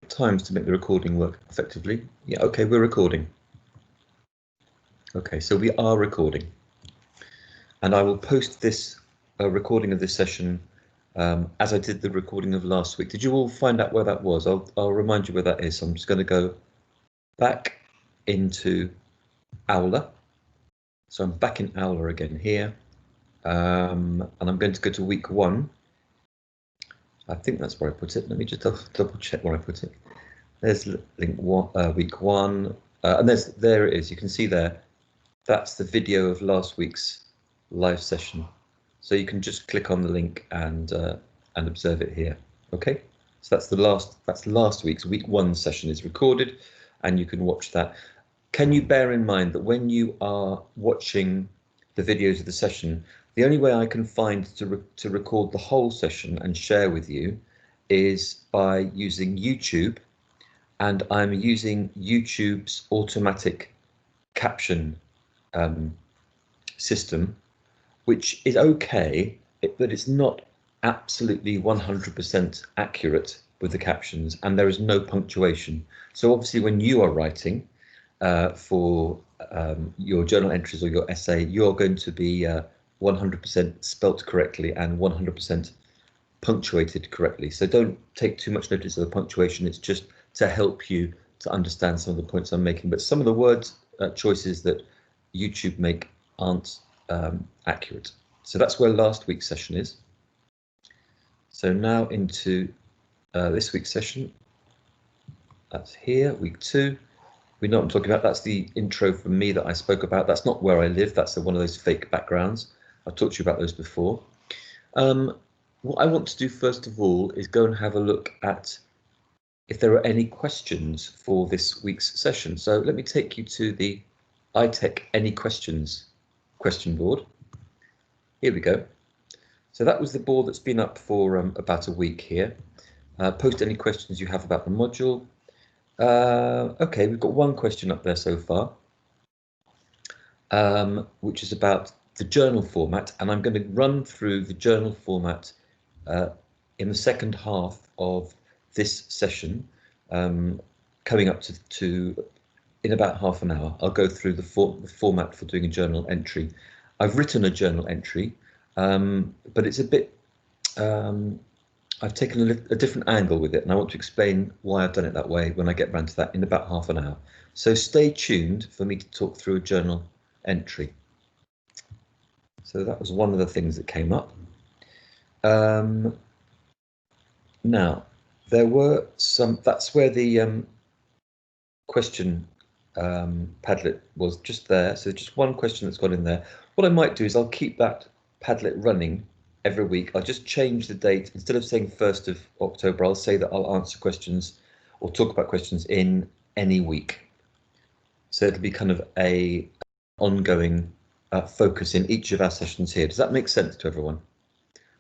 times to make the recording work effectively. Yeah, okay, we're recording. Okay, so we are recording. And I will post this recording of this session as I did the recording of last week. Did you all find out where that was? I'll remind you where that is. So I'm just going to go back into Aula. So I'm back in Aula again here. And I'm going to go to week 1. I think that's where I put it. Let me just double check where I put it. There's link one, week 1, and there it is. You can see there. That's the video of last week's live session. So you can just click on the link and observe it here. Okay, so that's last week's week 1 session is recorded, and you can watch that. Can you bear in mind that when you are watching the videos of the session, the only way I can find to record the whole session and share with you is by using YouTube, and I'm using YouTube's automatic caption system, which is okay, but it's not absolutely 100% accurate with the captions, and there is no punctuation. So obviously when you are writing for your journal entries or your essay, you're going to be 100% spelt correctly and 100% punctuated correctly. So don't take too much notice of the punctuation. It's just to help you to understand some of the points I'm making. But some of the word choices that YouTube make aren't accurate. So that's where last week's session is. So now into this week's session. That's here, week 2. We know what I'm talking about. That's the intro from me that I spoke about. That's not where I live. That's one of those fake backgrounds. I've talked to you about those before. What I want to do first of all is go and have a look at if there are any questions for this week's session. So let me take you to the iTech Any Questions question board. Here we go. So that was the board that's been up for about a week here. Post any questions you have about the module. Okay, we've got one question up there so far, which is about the journal format, and I'm going to run through the journal format in the second half of this session, coming up to in about half an hour. I'll go through the format for doing a journal entry. I've written a journal entry, but it's a bit, I've taken a different angle with it, and I want to explain why I've done it that way when I get round to that in about half an hour. So stay tuned for me to talk through a journal entry. So that was one of the things that came up. Now, there were some, that's where the question Padlet was just there. So just one question that's got in there. What I might do is I'll keep that Padlet running every week. I'll just change the date. Instead of saying 1st of October, I'll say that I'll answer questions or talk about questions in any week. So it'll be kind of a ongoing focus in each of our sessions here. Does that make sense to everyone?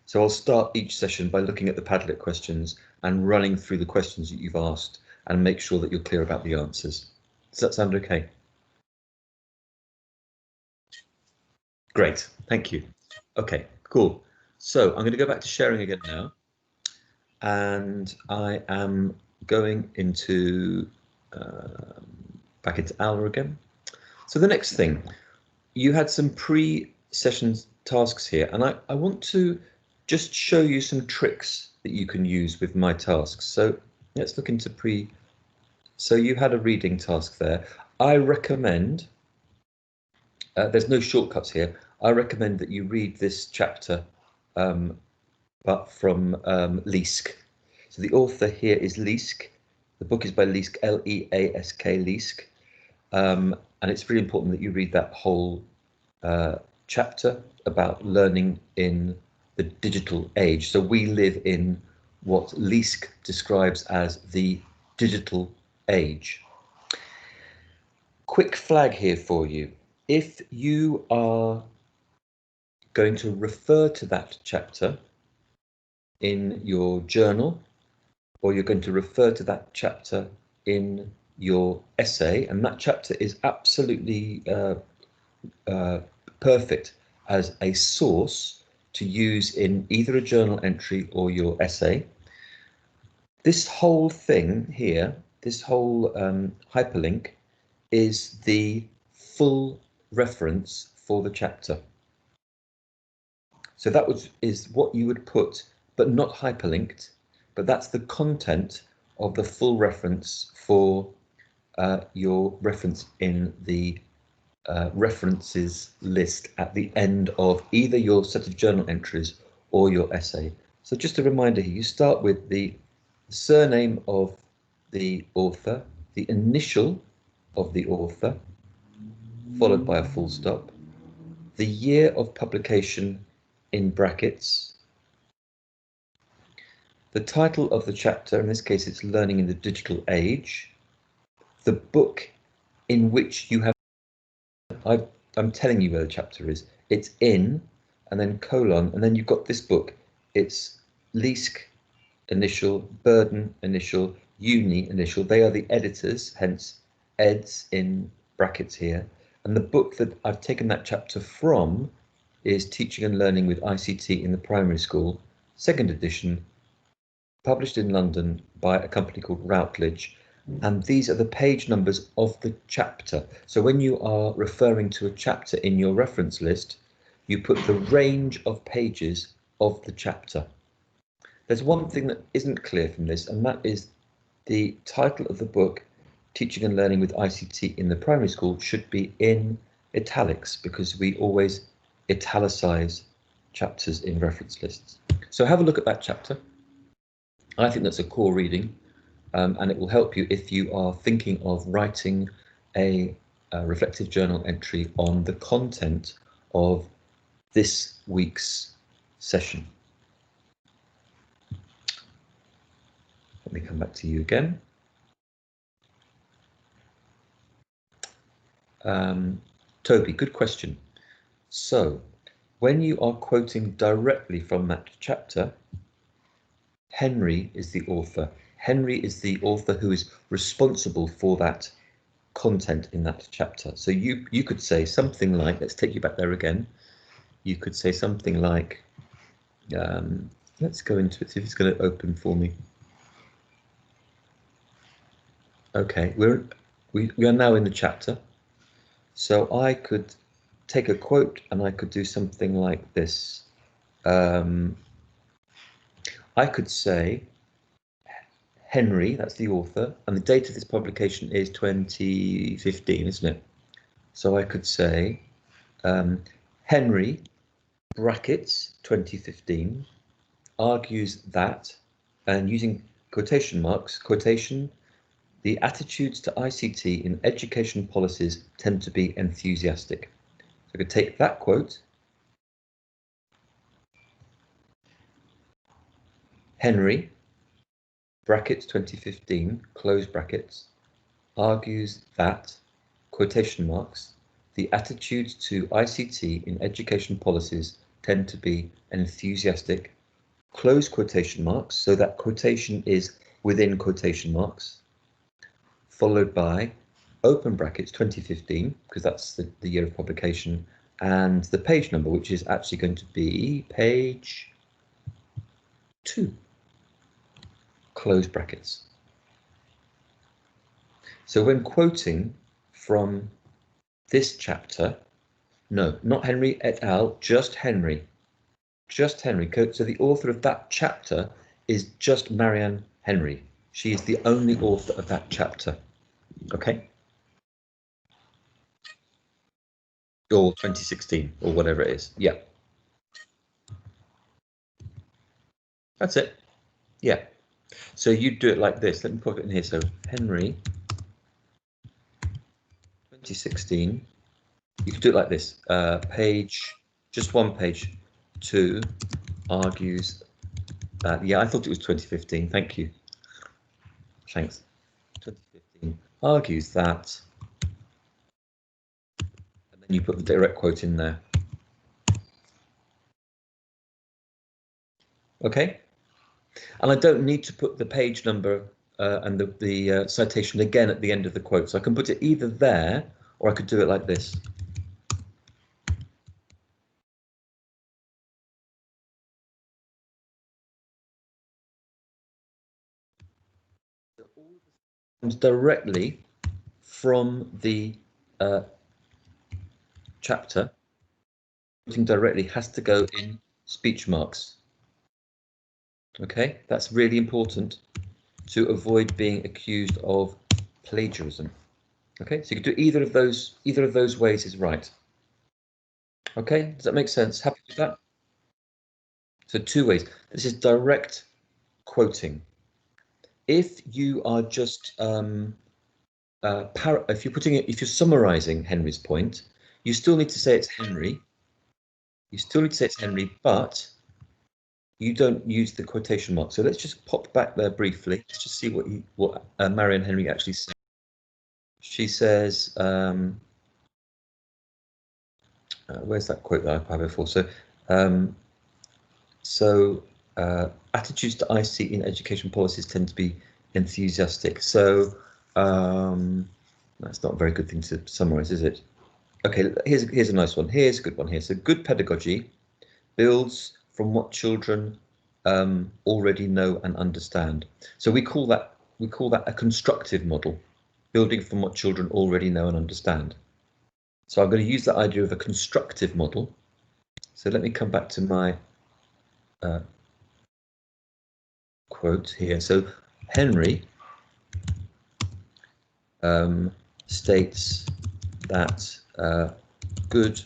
So I'll start each session by looking at the Padlet questions and running through the questions that you've asked and make sure that you're clear about the answers. Does that sound okay? Great, thank you. Okay, cool. So I'm going to go back to sharing again now. And I am going into back into Aula again. So the next thing, you had some pre-session tasks here, and I want to just show you some tricks that you can use with my tasks. So let's look into so you had a reading task there. I recommend, there's no shortcuts here, I recommend that you read this chapter, but from Leask. So the author here is Leask. The book is by Leask, L-E-A-S-K, Leask. And it's really important that you read that whole chapter about learning in the digital age. So we live in what Leask describes as the digital age. Quick flag here for you. If you are going to refer to that chapter in your journal, or you're going to refer to that chapter in your essay, and that chapter is absolutely perfect as a source to use in either a journal entry or your essay, This whole thing here, this whole hyperlink is the full reference for the chapter. So that is what you would put, but not hyperlinked, but that's the content of the full reference for your reference in the references list at the end of either your set of journal entries or your essay. So just a reminder here, you start with the surname of the author, the initial of the author, followed by a full stop, the year of publication in brackets, the title of the chapter, in this case it's Learning in the Digital Age, the book in which you have, I'm telling you where the chapter is, it's in, and then colon, and then you've got this book, it's Leask initial, Burden initial, Uni initial, they are the editors, hence eds in brackets here, and the book that I've taken that chapter from is Teaching and Learning with ICT in the Primary School, second edition, published in London by a company called Routledge, and these are the page numbers of the chapter. So when you are referring to a chapter in your reference list, you put the range of pages of the chapter. There's one thing that isn't clear from this, and that is the title of the book, Teaching and Learning with ICT in the Primary School, should be in italics, because we always italicize chapters in reference lists. So have a look at that chapter. I think that's a core reading, and it will help you if you are thinking of writing a reflective journal entry on the content of this week's session. Let me come back to you again. Toby, good question. So when you are quoting directly from that chapter, Henry is the author. Henry is the author who is responsible for that content in that chapter. So you could say something like, let's take you back there again. You could say something like, let's go into it, see if it's going to open for me. Okay, we are now in the chapter. So I could take a quote and I could do something like this. I could say Henry, that's the author, and the date of this publication is 2015, isn't it? So I could say Henry, brackets, 2015, argues that, and using quotation marks, quotation, the attitudes to ICT in education policies tend to be enthusiastic. So I could take that quote, Henry, brackets 2015, close brackets, argues that, quotation marks, the attitudes to ICT in education policies tend to be enthusiastic, close quotation marks, so that quotation is within quotation marks, followed by open brackets 2015, because that's the year of publication, and the page number, which is actually going to be page 2, close brackets. So when quoting from this chapter, no, not Henry et al., just Henry. Just Henry. So the author of that chapter is just Marianne Henry. She is the only author of that chapter. Okay? Or 2016, or whatever it is. Yeah. That's it. Yeah. So you do it like this. Let me put it in here. So Henry, 2016. You could do it like this. Page, just one page, 2, argues that, yeah, I thought it was 2015. Thank you. Thanks. 2015 argues that, and then you put the direct quote in there. Okay. And I don't need to put the page number and the citation again at the end of the quote. So I can put it either there, or I could do it like this. Directly from the chapter, quoting directly has to go in speech marks. Okay, that's really important to avoid being accused of plagiarism. Okay, so you can do either of those ways is right. Okay, does that make sense? Happy with that? So two ways. This is direct quoting. If you are just if you're summarizing Henry's point, you still need to say it's Henry. You still need to say it's Henry, but you don't use the quotation mark. So let's just pop back there briefly. Let's just see what Marianne Henry actually said. She says, where's that quote that I've had before? So, attitudes to IC in education policies tend to be enthusiastic. So that's not a very good thing to summarize, is it? Okay, here's a nice one. Here's a good one here. So good pedagogy builds from what children already know and understand. So we call that a constructive model, building from what children already know and understand. So I'm going to use that idea of a constructive model. So let me come back to my quote here. So Henry states that good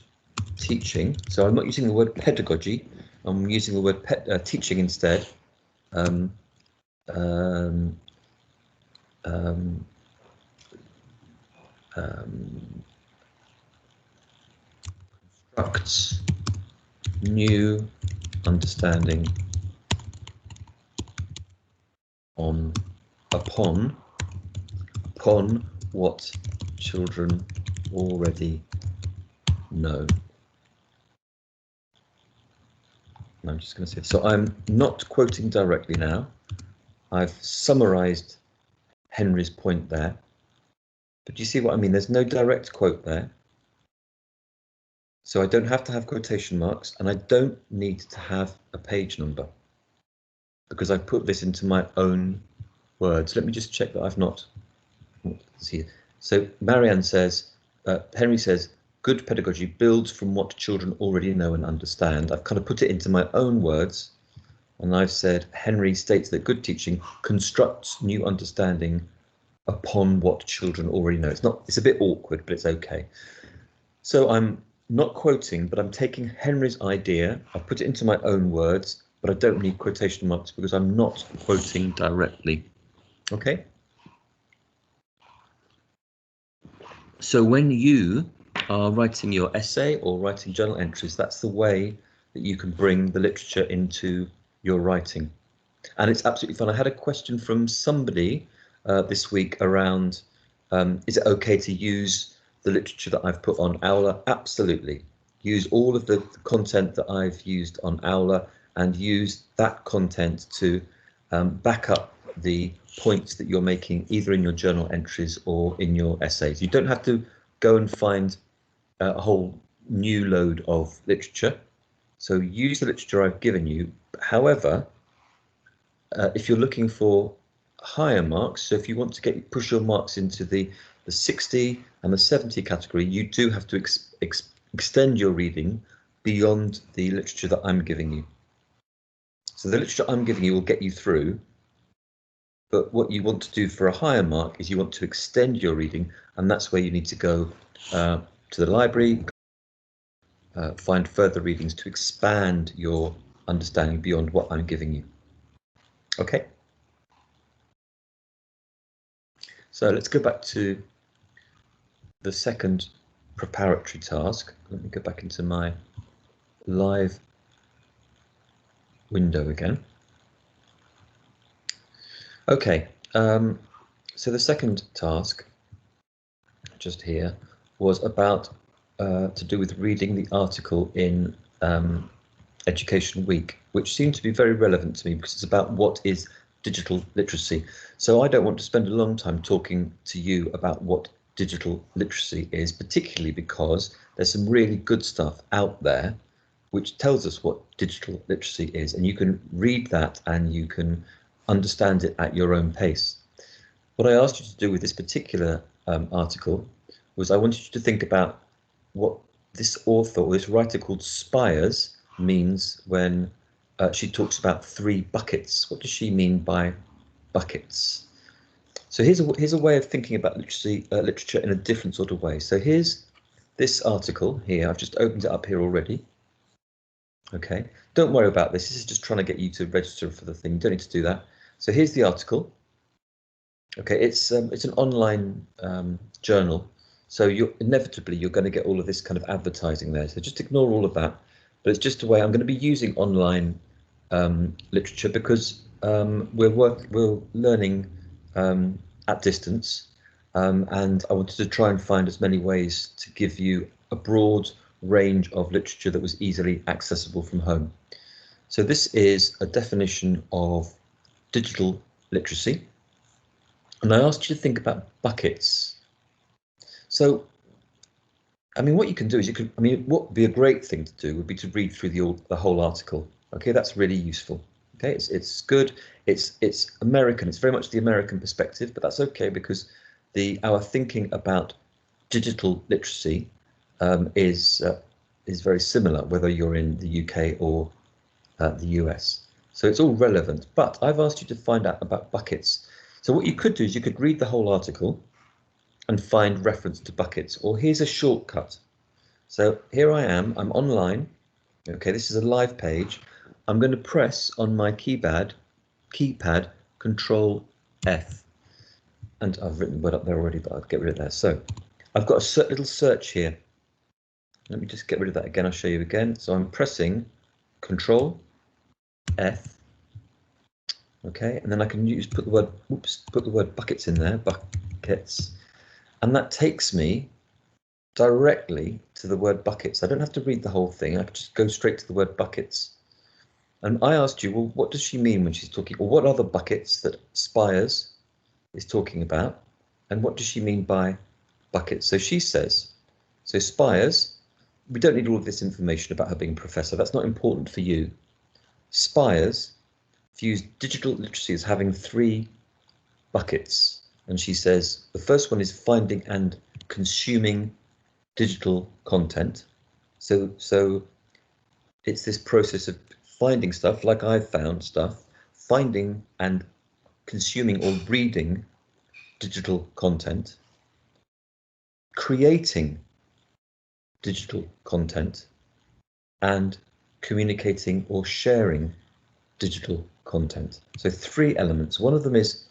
teaching, so I'm not using the word pedagogy, I'm using the word teaching instead. Constructs new understanding upon what children already know. And I'm just going to say, so I'm not quoting directly now. I've summarized Henry's point there. But do you see what I mean? There's no direct quote there. So I don't have to have quotation marks, and I don't need to have a page number because I put this into my own words. Let me just check that I've not. See, so Marianne says, Henry says, good pedagogy builds from what children already know and understand. I've kind of put it into my own words, and I've said Henry states that good teaching constructs new understanding upon what children already know. It's a bit awkward, but it's okay. So I'm not quoting, but I'm taking Henry's idea. I put it into my own words, but I don't need quotation marks because I'm not quoting directly. Okay. So when you are writing your essay or writing journal entries, that's the way that you can bring the literature into your writing. And it's absolutely fun. I had a question from somebody this week around, is it okay to use the literature that I've put on Aula? Absolutely. Use all of the content that I've used on Aula and use that content to back up the points that you're making either in your journal entries or in your essays. You don't have to go and find a whole new load of literature. So use the literature I've given you. However, if you're looking for higher marks, so if you want to push your marks into the 60 and the 70 category, you do have to extend your reading beyond the literature that I'm giving you. So the literature I'm giving you will get you through, but what you want to do for a higher mark is you want to extend your reading, and that's where you need to go to the library, find further readings to expand your understanding beyond what I'm giving you. Okay. So let's go back to the second preparatory task. Let me go back into my live window again. Okay, so the second task, just here, was about to do with reading the article in Education Week, which seemed to be very relevant to me because it's about what is digital literacy. So I don't want to spend a long time talking to you about what digital literacy is, particularly because there's some really good stuff out there which tells us what digital literacy is, and you can read that and you can understand it at your own pace. what I asked you to do with this particular article was I wanted you to think about what this author or this writer called Spires means when she talks about 3 buckets. What does she mean by buckets? So here's a way of thinking about literature in a different sort of way. So here's this article here. I've just opened it up here already. Okay, don't worry about this. This is just trying to get you to register for the thing. You don't need to do that. So here's the article. Okay, it's an online journal, so you're going to get all of this kind of advertising there. So just ignore all of that. But it's just a way I'm going to be using online literature because we're learning at distance, and I wanted to try and find as many ways to give you a broad range of literature that was easily accessible from home. So this is a definition of digital literacy. And I asked you to think about buckets. So, I mean, what you can do is what would be a great thing to do would be to read through the whole article. Okay, that's really useful. Okay, it's good. It's American. It's very much the American perspective, but that's okay because our thinking about digital literacy is very similar, whether you're in the UK or the US. So it's all relevant. But I've asked you to find out about buckets. So what you could do is you could read the whole article and find reference to buckets, or here's a shortcut. So here I am, I'm online. Okay, this is a live page. I'm going to press on my keypad Control F. And I've written the word up there already, but I'll get rid of that. So I've got a little search here. Let me just get rid of that again. I'll show you again. So I'm pressing Control F. Okay, and then I can put the word buckets in there, buckets, and that takes me directly to the word buckets. I don't have to read the whole thing. I can just go straight to the word buckets. And I asked you, well, what does she mean when she's talking, or what are the buckets that Spires is talking about, and what does she mean by buckets? So she says, so Spires, we don't need all of this information about her being a professor. That's not important for you. Spires views digital literacy as having 3 buckets, and she says the first one is finding and consuming digital content. So it's this process of finding stuff, like I've found stuff, finding and consuming or reading digital content, creating digital content, and communicating or sharing digital content. So 3 elements. One of them is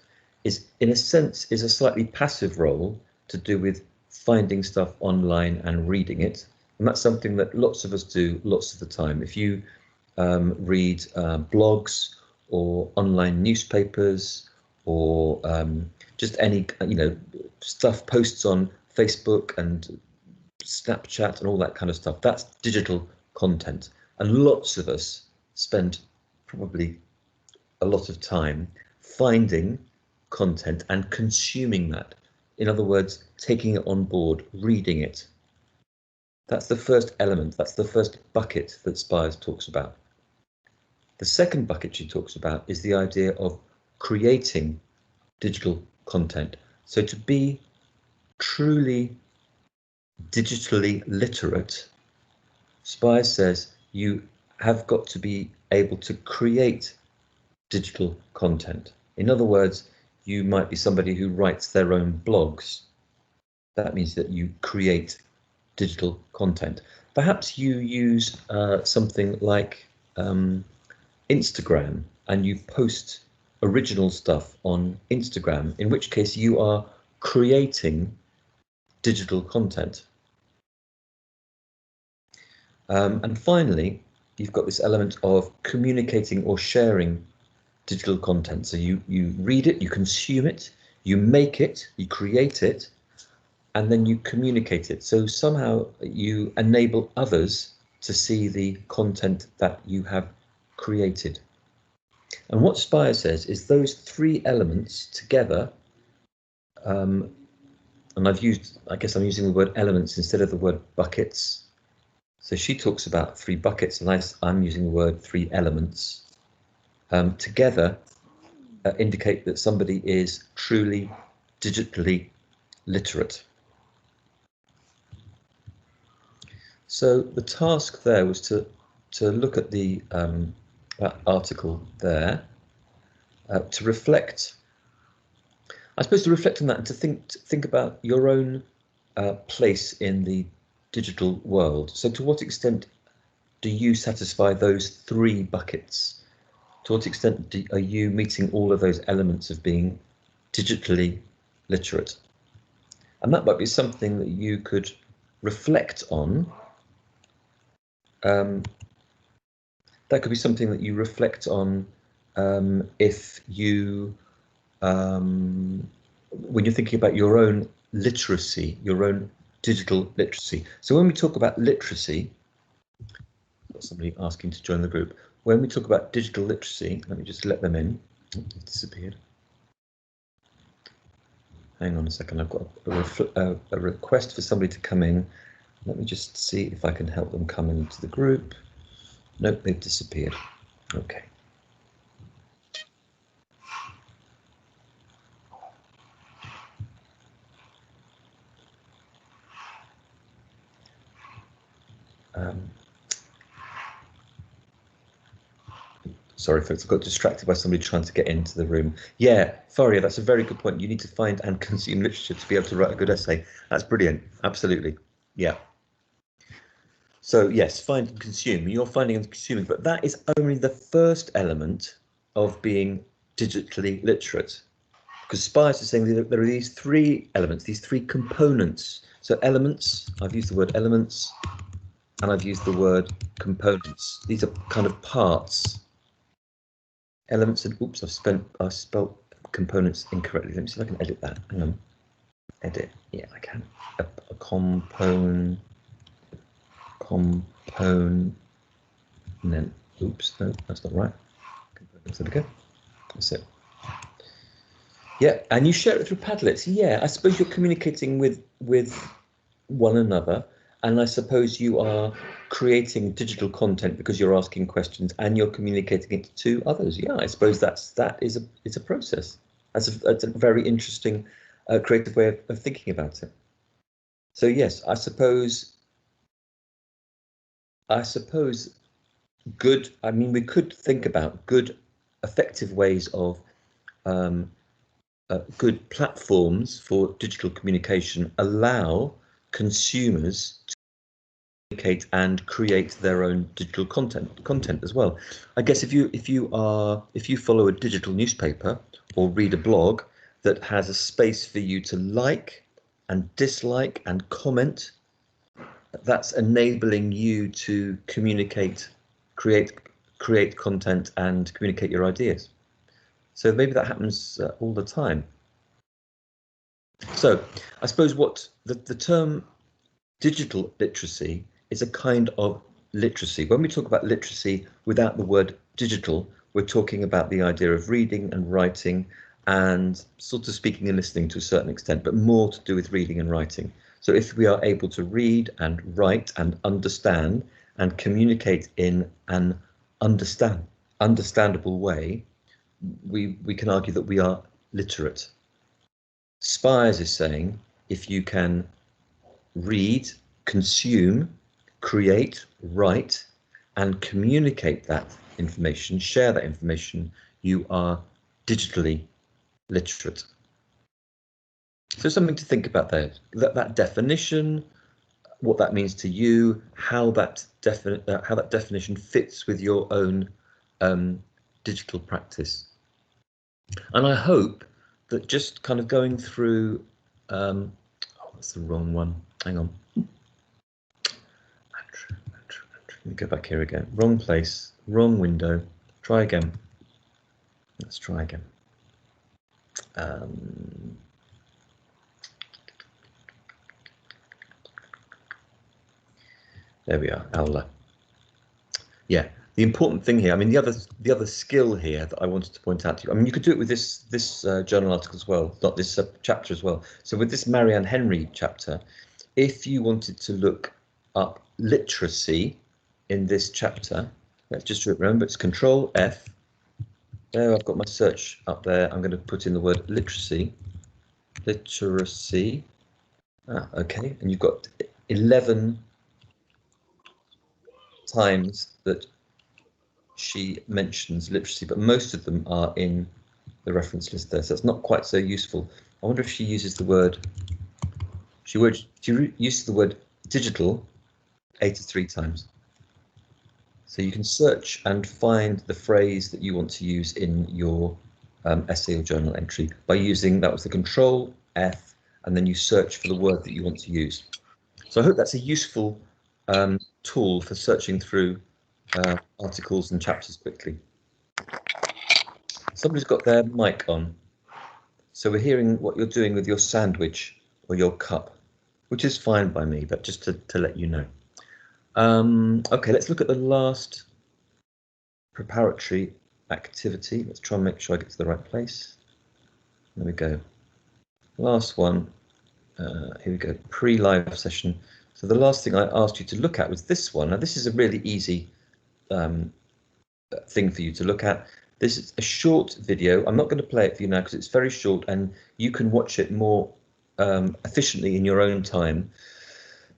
in a sense is a slightly passive role to do with finding stuff online and reading it, and that's something that lots of us do lots of the time. If you read blogs or online newspapers or just any stuff, posts on Facebook and Snapchat and all that kind of stuff, that's digital content, and lots of us spend probably a lot of time finding content and consuming that. In other words, taking it on board, reading it. That's the first element, that's the first bucket that Spires talks about. The second bucket she talks about is the idea of creating digital content. So to be truly digitally literate, Spires says you have got to be able to create digital content. In other words, you might be somebody who writes their own blogs. That means that you create digital content. Perhaps you use something like Instagram and you post original stuff on Instagram, in which case you are creating digital content. And finally, you've got this element of communicating or sharing digital content. So you read it, you consume it, you make it, you create it, and then you communicate it. So somehow you enable others to see the content that you have created. And what Spires says is those 3 elements together, and I guess I'm using the word elements instead of the word buckets. So she talks about 3 buckets, and I'm using the word 3 elements. Together indicate that somebody is truly digitally literate. So the task there was to look at the that article there, to reflect, I suppose, to reflect on that and to think about your own place in the digital world. So to what extent do you satisfy those three buckets? To what extent are you meeting all of those elements of being digitally literate? And that might be something that you could reflect on. That could be something that you reflect on if you, when you're thinking about your own literacy, your own digital literacy. So when we talk about literacy, got somebody asking to join the group. When we talk about digital literacy, let me just let them in. Oh, they've disappeared. Hang on a second, I've got a request for somebody to come in. Let me just see if I can help them come into the group. Nope, they've disappeared. Okay. Sorry, folks, I got distracted by somebody trying to get into the room. Yeah, Faria, that's a very good point. You need to find and consume literature to be able to write a good essay. That's brilliant. Absolutely. Yeah. So yes, find and consume. You're finding and consuming, but that is only the first element of being digitally literate. Because Spires is saying that there are these three elements, these three components. So elements, I've used the word elements, and I've used the word components. These are kind of parts. Elements and oops, I spelled components incorrectly. Let me see if I can edit that. Hang on. Edit. Yeah, I can. A component. Oops, no, that's not right. Components. There we go. That's it. Yeah, and you share it through Padlets. Yeah, I suppose you're communicating with one another, and I suppose you are creating digital content because you're asking questions and you're communicating it to others. Yeah, I suppose that is a process. That's a very interesting, creative way of thinking about it. So yes, I suppose good. I mean, we could think about good, effective ways of good platforms for digital communication allow consumers to communicate and create their own digital content as well. I guess if you follow a digital newspaper or read a blog that has a space for you to like and dislike and comment, that's enabling you to communicate, create content and communicate your ideas. So maybe that happens all the time. So I suppose what the term digital literacy is a kind of literacy. When we talk about literacy without the word digital, we're talking about the idea of reading and writing and sort of speaking and listening to a certain extent, but more to do with reading and writing. So if we are able to read and write and understand and communicate in an understandable way, we can argue that we are literate. Spires is saying if you can read, consume, create, write, and communicate that information, share that information, you are digitally literate. So something to think about there, that definition, what that means to you, how that definition fits with your own digital practice. And I hope that just kind of going through, oh, that's the wrong one. Hang on. Andrew. Let me go back here again. Wrong place, wrong window. Try again. Let's try again. There we are, Aula. Yeah, the important thing here, I mean, the other skill here that I wanted to point out to you, I mean, you could do it with this journal article as well, not this chapter as well. So with this Marianne Henry chapter, if you wanted to look up literacy in this chapter, let's just remember it's Control F. There, I've got my search up there. I'm going to put in the word literacy. literacy. Okay, and you've got 11 times that she mentions literacy, but most of them are in the reference list there, so it's not quite so useful. I wonder if she uses the word, she uses the word digital 83 times. So you can search and find the phrase that you want to use in your essay or journal entry by using, that was the Control F, and then you search for the word that you want to use. So I hope that's a useful tool for searching through articles and chapters quickly. Somebody's got their mic on, so we're hearing what you're doing with your sandwich or your cup, which is fine by me, but just to let you know. Okay, let's look at the last preparatory activity. Let's try and make sure I get to the right place. There we go. Last one. Here we go. Pre-live session. So the last thing I asked you to look at was this one. Now this is a really easy thing for you to look at. This is a short video. I'm not going to play it for you now because it's very short and you can watch it more efficiently in your own time.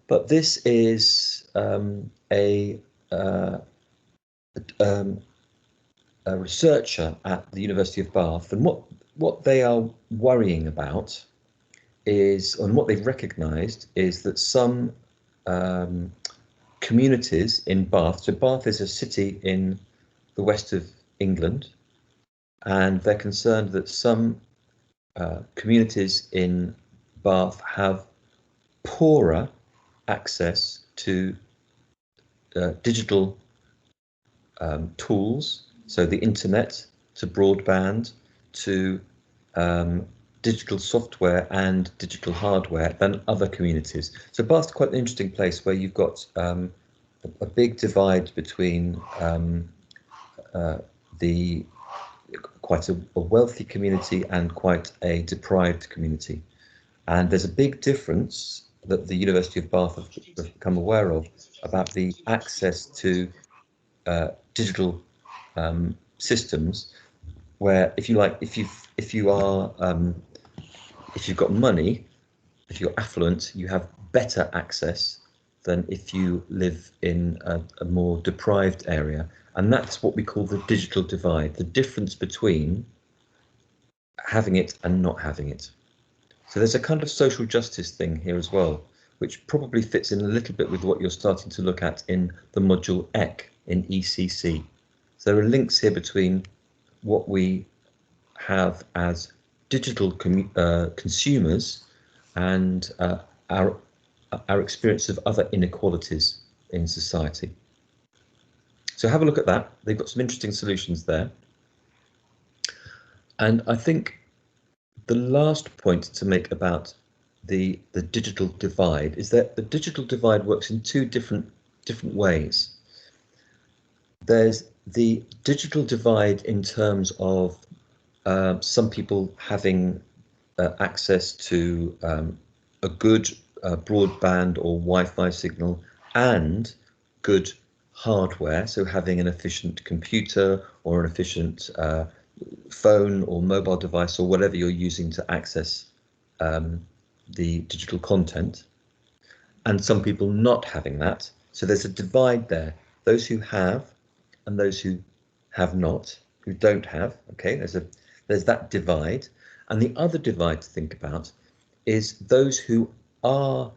But this is a researcher at the University of Bath, and what they are worrying about is, and what they've recognised is that some communities in Bath, so Bath is a city in the west of England, and they're concerned that some communities in Bath have poorer access to digital tools, so the internet, to broadband, to digital software and digital hardware than other communities. So Bath's quite an interesting place where you've got a big divide between the quite a wealthy community and quite a deprived community. And there's a big difference that the University of Bath have become aware of about the access to digital systems, where if you've got money, if you're affluent, you have better access than if you live in a more deprived area. And that's what we call the digital divide, the difference between having it and not having it. So there's a kind of social justice thing here as well, which probably fits in a little bit with what you're starting to look at in the module EC in ECC. So there are links here between what we have as digital consumers and our experience of other inequalities in society. So have a look at that. They've got some interesting solutions there. And I think the last point to make about the digital divide is that the digital divide works in two different ways. There's the digital divide in terms of some people having access to a good broadband or Wi-Fi signal and good hardware, so having an efficient computer or an efficient phone or mobile device or whatever you're using to access the digital content, and some people not having that. So there's a divide there, those who have and those who have not, who don't have. Okay, there's that divide. And the other divide to think about is those who are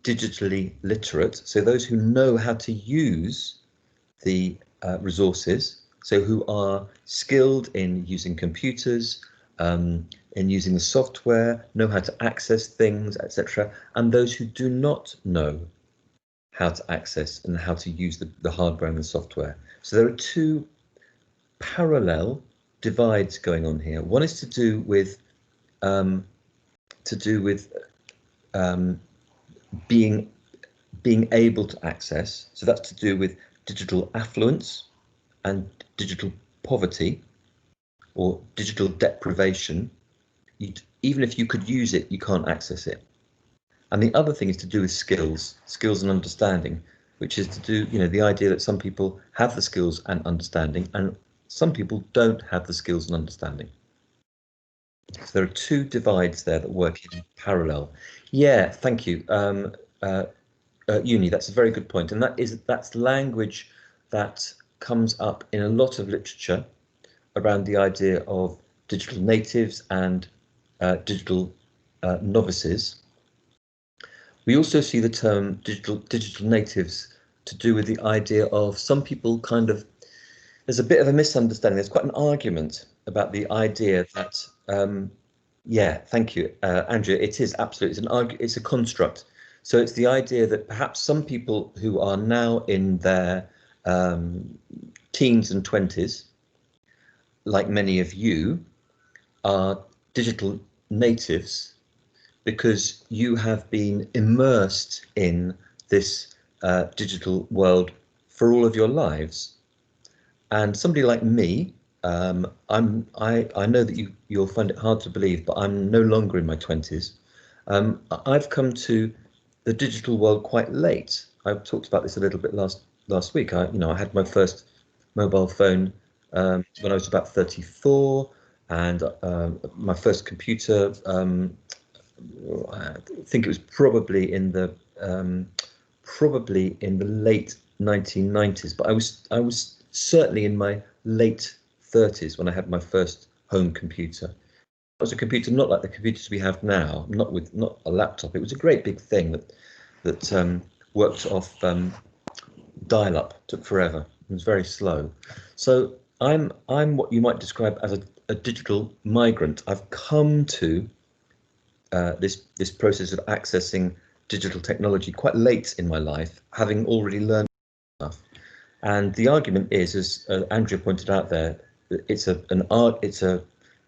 digitally literate, so those who know how to use the resources, so who are skilled in using computers, in using the software, know how to access things, etc., and those who do not know how to access and how to use the hardware and the software. So there are two parallel divides going on here. One is to do with being able to access. So that's to do with digital affluence and digital poverty or digital deprivation. Even if you could use it, you can't access it. And the other thing is to do with skills and understanding, which is to do, the idea that some people have the skills and understanding and some people don't have the skills and understanding. So there are two divides there that work in parallel. Yeah, thank you. Uni, that's a very good point, and that's language that comes up in a lot of literature around the idea of digital natives and digital novices. We also see the term digital natives to do with the idea of some people kind of, there's a bit of a misunderstanding. There's quite an argument about the idea that, yeah, thank you, Andrea. It is absolutely, it's a construct. So it's the idea that perhaps some people who are now in their teens and 20s, like many of you, are digital natives because you have been immersed in this digital world for all of your lives. And somebody like me, I know that you'll find it hard to believe, but I'm no longer in my 20s. I've come to the digital world quite late. I've talked about this a little bit last week. I had my first mobile phone when I was about 34, and my first computer. I think it was probably in the late 1990s, but I was certainly in my late 30s when I had my first home computer. It was a computer not like the computers we have now, not a laptop. It was a great big thing that worked off dial-up. Took forever. It was very slow. So I'm what you might describe as a digital migrant. I've come to this process of accessing digital technology quite late in my life, having already learned stuff. And the argument is, as Andrea pointed out there, it's a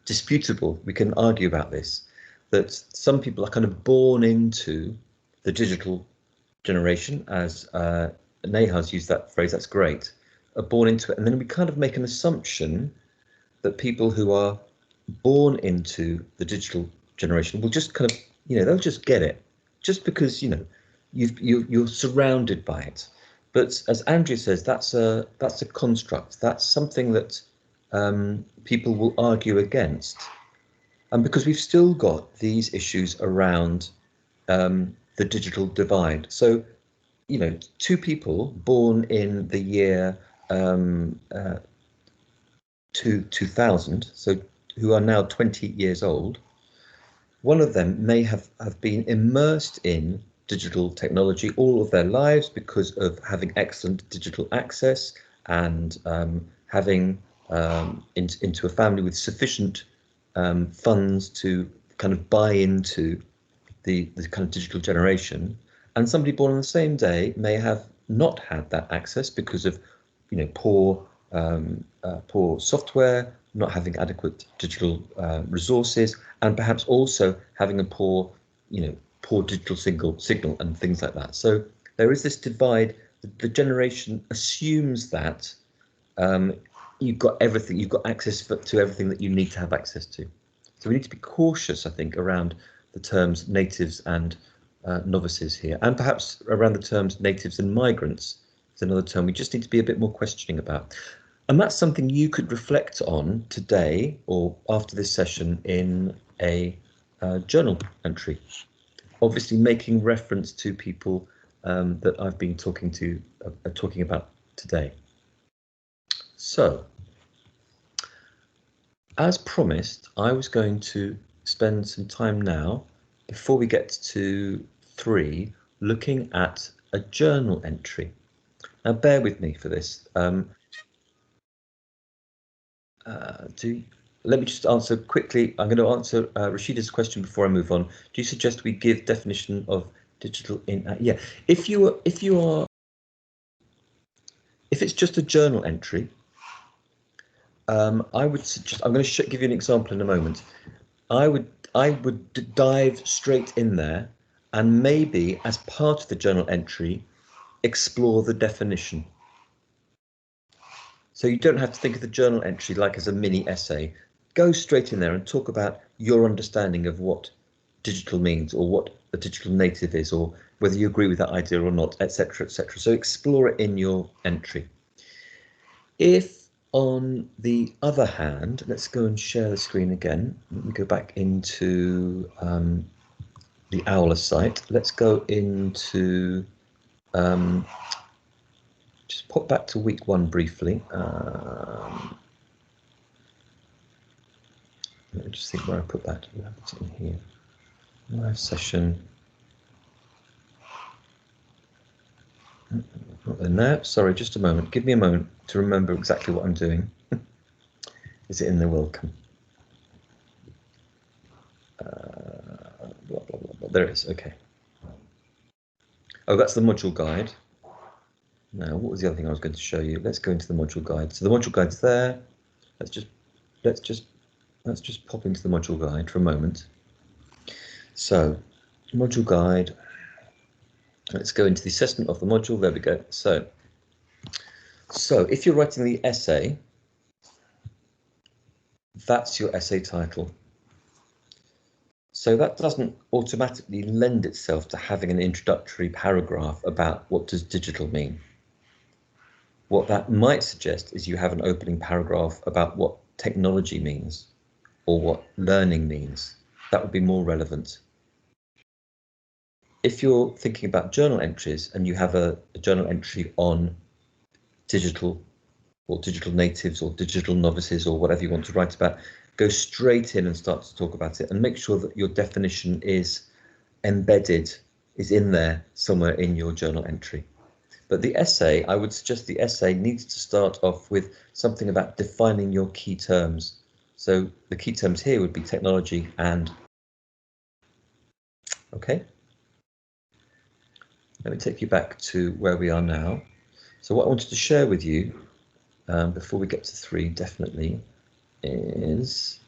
disputable. We can argue about this, that some people are kind of born into the digital generation, as Neha's used that phrase. That's great. Are born into it, and then we kind of make an assumption that people who are born into the digital generation will just kind of, they'll just get it, just because you're surrounded by it. But as Andrea says, that's a construct. That's something that people will argue against, and because we've still got these issues around the digital divide. So, two people born in the year 2000, so who are now 20 years old, one of them may have been immersed in digital technology all of their lives because of having excellent digital access and having into a family with sufficient funds to kind of buy into the kind of digital generation. And somebody born on the same day may have not had that access because of poor software, not having adequate digital resources, and perhaps also having a poor digital signal and things like that. So there is this divide. The generation assumes that you've got everything, you've got access to everything that you need to have access to. So we need to be cautious, I think, around the terms natives and novices here, and perhaps around the terms natives and migrants. It's another term we just need to be a bit more questioning about. And that's something you could reflect on today or after this session in a journal entry, obviously making reference to people that I've been talking about today. So, as promised, I was going to spend some time now, before we get to 3, looking at a journal entry. Now, bear with me for this. Let me just answer quickly. I'm going to answer Rashida's question before I move on. Do you suggest we give definition of digital in? Yeah, if it's just a journal entry, I would suggest. I'm going to give you an example in a moment. I would dive straight in there, and maybe as part of the journal entry, explore the definition. So you don't have to think of the journal entry like as a mini essay. Go straight in there and talk about your understanding of what digital means, or what a digital native is, or whether you agree with that idea or not, etc., etc. So explore it in your entry. If on the other hand, let's go and share the screen again. Let me go back into the Owler site. Let's go into, just pop back to week 1 briefly. Let me just think where I put that. It's in here. Live session. Not there now. Sorry, just a moment. Give me a moment to remember exactly what I'm doing. Is it in the welcome? Blah, blah, blah, blah. There it is. Okay. Oh, that's the module guide. Now, what was the other thing I was going to show you? Let's go into the module guide. So the module guide's there. Let's just pop into the module guide for a moment. So, module guide. Let's go into the assessment of the module. There we go. So if you're writing the essay, that's your essay title. So that doesn't automatically lend itself to having an introductory paragraph about what does digital mean. What that might suggest is you have an opening paragraph about what technology means or what learning means. That would be more relevant. If you're thinking about journal entries and you have a journal entry on digital or digital natives or digital novices or whatever you want to write about, go straight in and start to talk about it and make sure that your definition is embedded, is in there somewhere in your journal entry. But the essay, I would suggest the essay needs to start off with something about defining your key terms. So the key terms here would be technology and, okay. Let me take you back to where we are now. So what I wanted to share with you before we get to 3 definitely is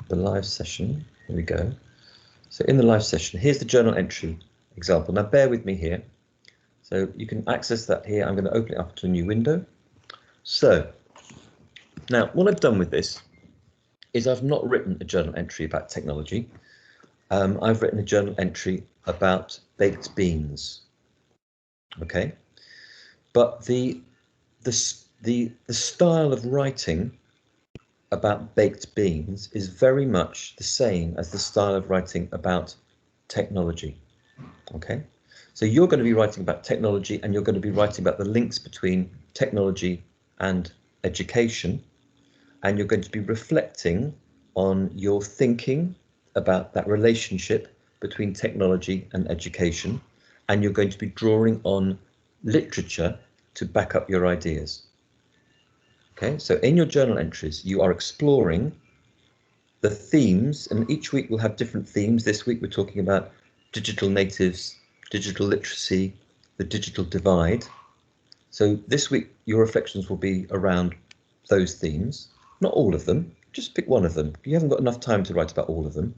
the live session. Here we go. So in the live session, here's the journal entry example. Now bear with me here. So you can access that here. I'm going to open it up to a new window. So now what I've done with this is I've not written a journal entry about technology. I've written a journal entry about baked beans. Okay, but the style of writing about baked beans is very much the same as the style of writing about technology. Okay, so you're going to be writing about technology and you're going to be writing about the links between technology and education, and you're going to be reflecting on your thinking about that relationship between technology and education, and you're going to be drawing on literature to back up your ideas. Okay, so in your journal entries, you are exploring the themes, and each week we'll have different themes. This week we're talking about digital natives, digital literacy, the digital divide. So this week your reflections will be around those themes. Not all of them, just pick one of them. You haven't got enough time to write about all of them.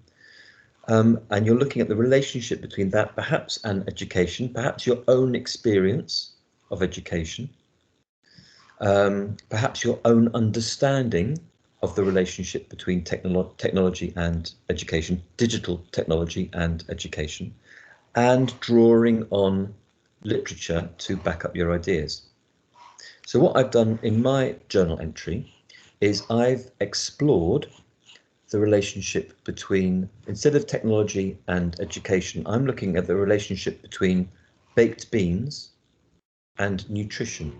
And you're looking at the relationship between that, perhaps, and education, perhaps your own experience of education, perhaps your own understanding of the relationship between technology and education, digital technology and education, and drawing on literature to back up your ideas. So what I've done in my journal entry is I've explored the relationship between, instead of technology and education, I'm looking at the relationship between baked beans and nutrition.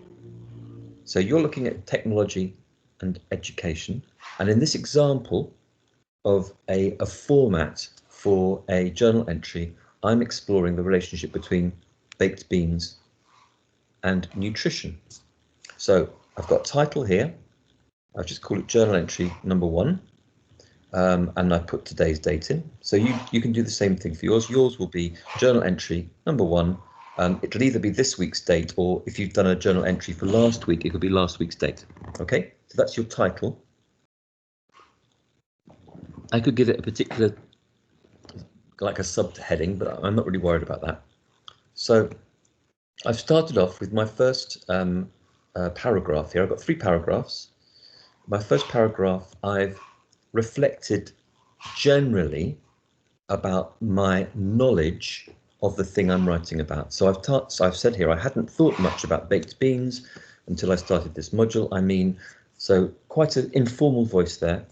So you're looking at technology and education, and in this example of a format for a journal entry, I'm exploring the relationship between baked beans and nutrition. So I've got title here. I'll just call it journal entry number 1. And I put today's date in. So you can do the same thing for yours. Yours will be journal entry number 1. It'll either be this week's date, or if you've done a journal entry for last week, it could be last week's date. Okay, so that's your title. I could give it a particular, like a subheading, but I'm not really worried about that. So I've started off with my first paragraph here. I've got 3 paragraphs. My first paragraph, I've reflected generally about my knowledge of the thing I'm writing about. So I've said here I hadn't thought much about baked beans until I started this module. I mean, So quite an informal voice there.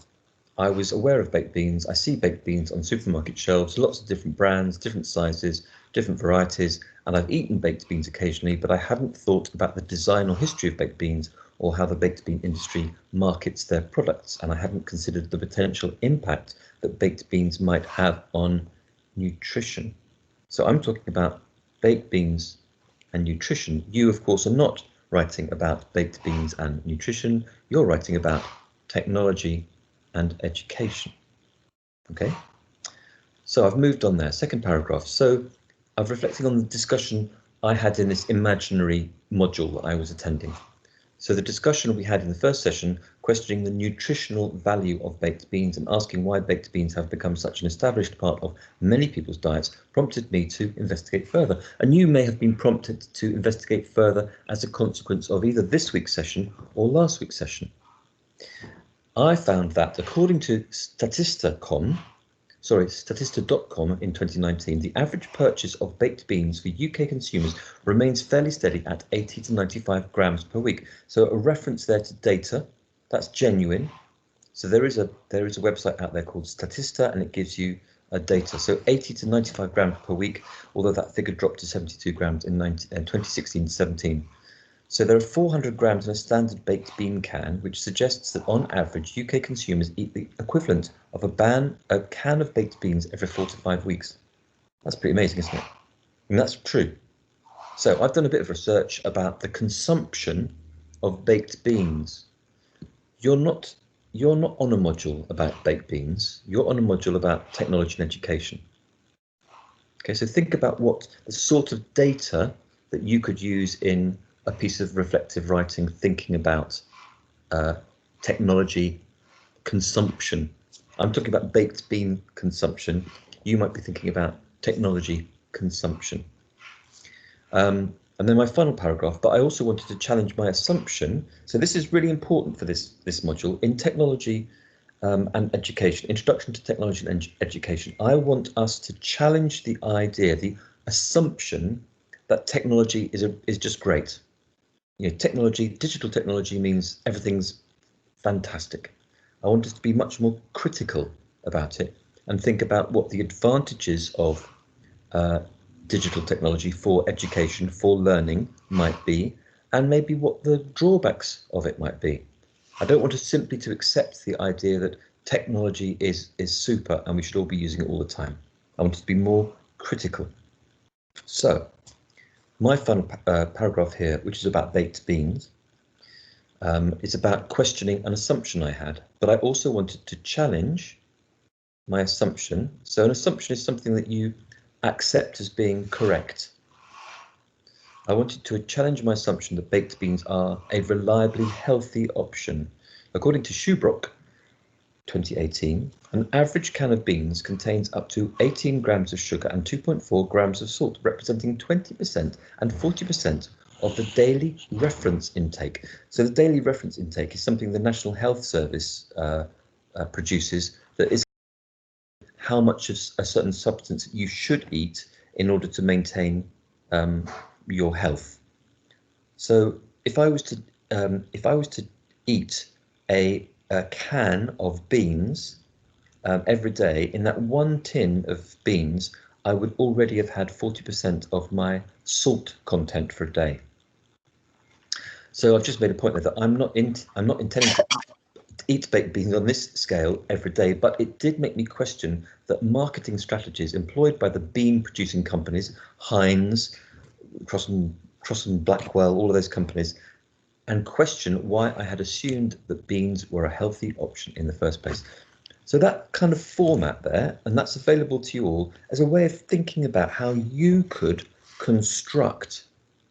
I was aware of baked beans. I see baked beans on supermarket shelves, lots of different brands, different sizes, different varieties, and I've eaten baked beans occasionally, but I hadn't thought about the design or history of baked beans or how the baked bean industry markets their products, and I hadn't considered the potential impact that baked beans might have on nutrition. So I'm talking about baked beans and nutrition. You, of course, are not writing about baked beans and nutrition. You're writing about technology and education. Okay, so I've moved on there. Second paragraph. So I'm reflecting on the discussion I had in this imaginary module that I was attending. So the discussion we had in the first session, questioning the nutritional value of baked beans and asking why baked beans have become such an established part of many people's diets, prompted me to investigate further. And you may have been prompted to investigate further as a consequence of either this week's session or last week's session. I found that according to Statista.com in 2019, the average purchase of baked beans for UK consumers remains fairly steady at 80 to 95 grams per week. So a reference there to data, that's genuine. So there is a website out there called Statista, and it gives you data. So 80 to 95 grams per week, although that figure dropped to 72 grams in 2016-17. So there are 400 grams in a standard baked bean can, which suggests that on average UK consumers eat the equivalent of a can of baked beans every 4 to 5 weeks. That's pretty amazing, isn't it? And that's true. So I've done a bit of research about the consumption of baked beans. You're not on a module about baked beans. You're on a module about technology and education. Okay, so think about what the sort of data that you could use in a piece of reflective writing, thinking about technology consumption. I'm talking about baked bean consumption. You might be thinking about technology consumption. And then my final paragraph, but I also wanted to challenge my assumption. So this is really important for this module in technology and education, introduction to technology and education. I want us to challenge the idea, the assumption that technology is just great. You know, technology, digital technology means everything's fantastic. I want us to be much more critical about it and think about what the advantages of digital technology for education, for learning might be, and maybe what the drawbacks of it might be. I don't want us simply to accept the idea that technology is super and we should all be using it all the time. I want us to be more critical. So my final paragraph here, which is about baked beans, is about questioning an assumption I had, but I also wanted to challenge my assumption. So an assumption is something that you accept as being correct. I wanted to challenge my assumption that baked beans are a reliably healthy option. According to Shubrock, 2018, an average can of beans contains up to 18 grams of sugar and 2.4 grams of salt, representing 20% and 40% of the daily reference intake. So the daily reference intake is something the National Health Service produces, that is how much of a certain substance you should eat in order to maintain your health. So if I was to eat a can of beans every day, in that one tin of beans, I would already have had 40% of my salt content for a day. So I've just made a point there that I'm not intending to eat baked beans on this scale every day, but it did make me question that marketing strategies employed by the bean producing companies, Heinz, Cross and Blackwell, all of those companies, and question why I had assumed that beans were a healthy option in the first place. So that kind of format there, and that's available to you all as a way of thinking about how you could construct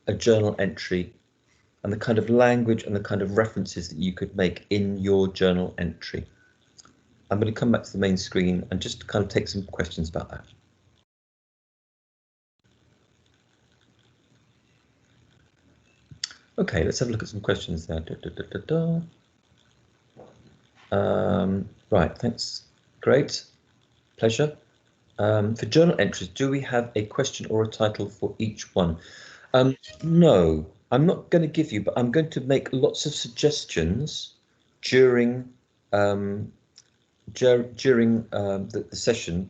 a journal entry and the kind of language and the kind of references that you could make in your journal entry. I'm going to come back to the main screen and just kind of take some questions about that. Okay, let's have a look at some questions there. Right, thanks. Great, pleasure. For journal entries, do we have a question or a title for each one? No, I'm not going to give you, but I'm going to make lots of suggestions during the session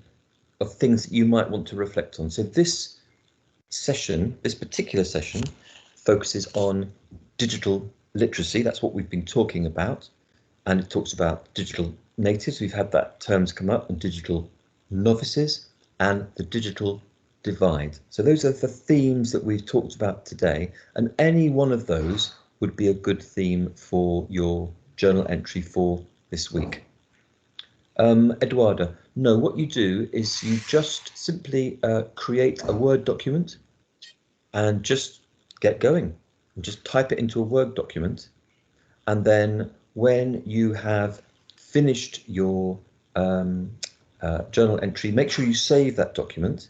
of things that you might want to reflect on. So this session, this particular session, focuses on digital literacy. That's what we've been talking about, and it talks about digital natives. We've had that terms come up, and digital novices, and the digital divide. So those are the themes that we've talked about today, and any one of those would be a good theme for your journal entry for this week. Eduardo, no, what you do is you just simply create a Word document and just get going. And just type it into a Word document, and then when you have finished your journal entry, make sure you save that document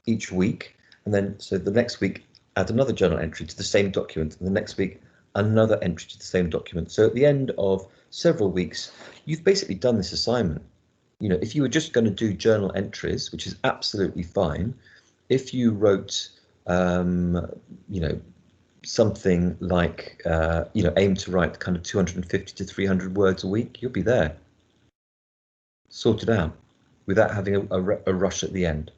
each week, and then so the next week add another journal entry to the same document, and the next week another entry to the same document. So at the end of several weeks, you've basically done this assignment. You know, if you were just going to do journal entries, which is absolutely fine, if you wrote, you know, something like, you know, aim to write kind of 250 to 300 words a week, you'll be there, sorted out, without having a rush at the end.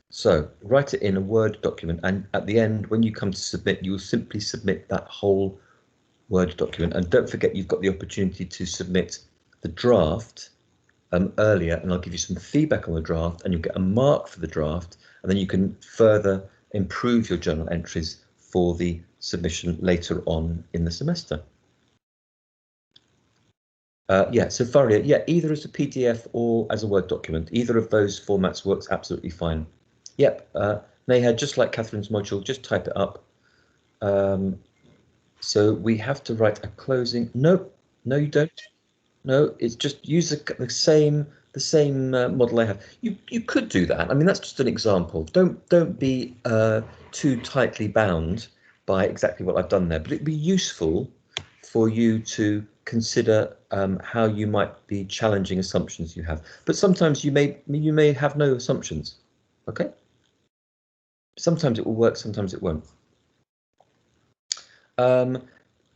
So write it in a Word document, and at the end, when you come to submit, you'll simply submit that whole Word document. And don't forget, you've got the opportunity to submit the draft earlier, and I'll give you some feedback on the draft, and you'll get a mark for the draft, and then you can further improve your journal entries for the submission later on in the semester. Yeah, so Faria, yeah, either as a PDF or as a Word document, either of those formats works absolutely fine. Yep, Neha, just like Catherine's module, just type it up. So we have to write a closing. No, no, you don't. No, it's just use the same model I have. You could do that. I mean, that's just an example. Don't be too tightly bound by exactly what I've done there. But it'd be useful for you to consider how you might be challenging assumptions you have. But sometimes you may have no assumptions. Okay. Sometimes it will work, sometimes it won't.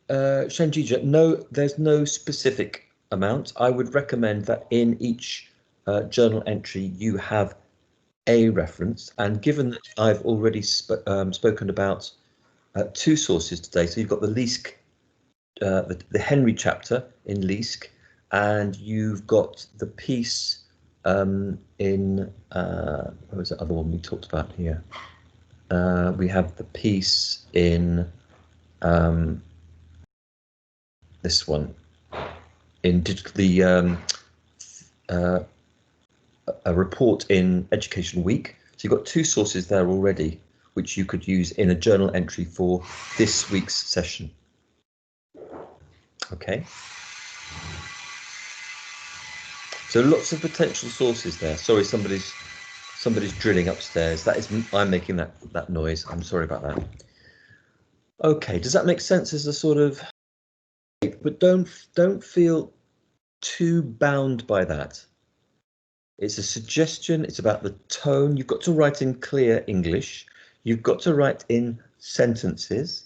Shenjija, no, there's no specific amount. I would recommend that in each journal entry you have a reference, and given that I've already spoken about two sources today, so you've got the Leask, the Henry chapter in Leask, and you've got the piece in what was the other one we talked about here? We have the piece in this one in a report in Education Week. So you've got two sources there already, which you could use in a journal entry for this week's session. Okay. So lots of potential sources there. Sorry, somebody's drilling upstairs. That is, I'm making that noise. I'm sorry about that. Okay, does that make sense as a sort of, but don't feel too bound by that. It's a suggestion. It's about the tone. You've got to write in clear English. You've got to write in sentences.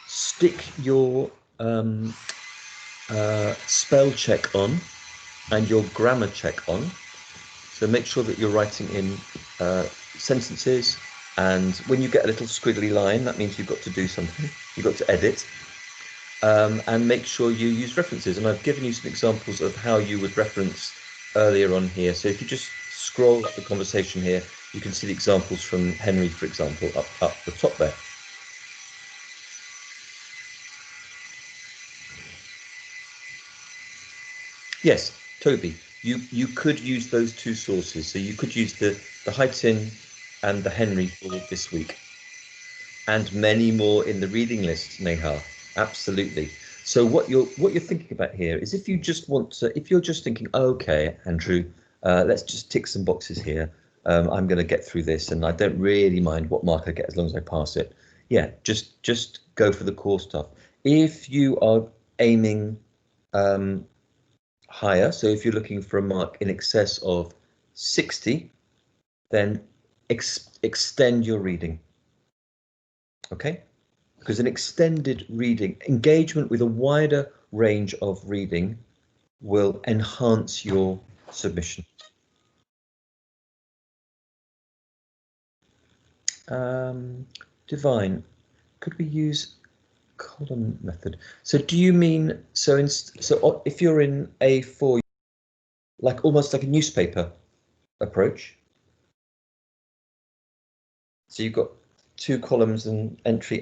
Stick your spell check on and your grammar check on. So make sure that you're writing in sentences, and when you get a little squiggly line, that means you've got to do something. You've got to edit. And make sure you use references. And I've given you some examples of how you would reference earlier on here. So if you just scroll up the conversation here, you can see the examples from Henry, for example, up the top there. Yes, Toby, you could use those two sources. So you could use the Haitin and the Henry for this week, and many more in the reading list, Neha. Absolutely. So what you're thinking about here is if you just want to, if you're just thinking, oh, okay, Andrew, let's just tick some boxes here. I'm going to get through this, and I don't really mind what mark I get as long as I pass it. Yeah, just go for the core stuff. If you are aiming higher, so if you're looking for a mark in excess of 60, then extend your reading. Okay, because an extended reading, engagement with a wider range of reading will enhance your submission. Divine, could we use column method? So do you mean, so if you're in A4, like almost like a newspaper approach? So you've got 2 columns and entry.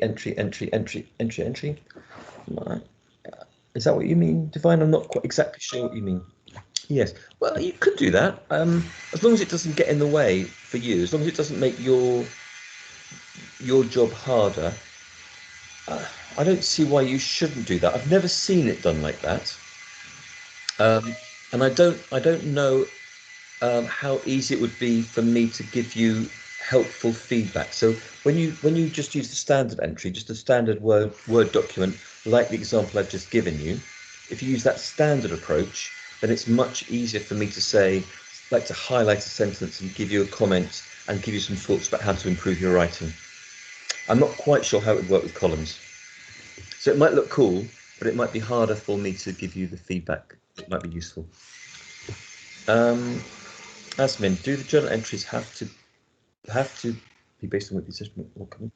Is that what you mean, Divine? I'm not quite exactly sure what you mean. Yes, well, you could do that, as long as it doesn't get in the way for you, as long as it doesn't make your job harder. I don't see why you shouldn't do that. I've never seen it done like that, and I don't know how easy it would be for me to give you helpful feedback. So when you just use the standard entry, just a standard Word document, like the example I've just given you, if you use that standard approach, then it's much easier for me to say, like to highlight a sentence and give you a comment and give you some thoughts about how to improve your writing. I'm not quite sure how it would work with columns. So it might look cool, but it might be harder for me to give you the feedback. It might be useful. Asmin, do the journal entries have to be based on what decision or can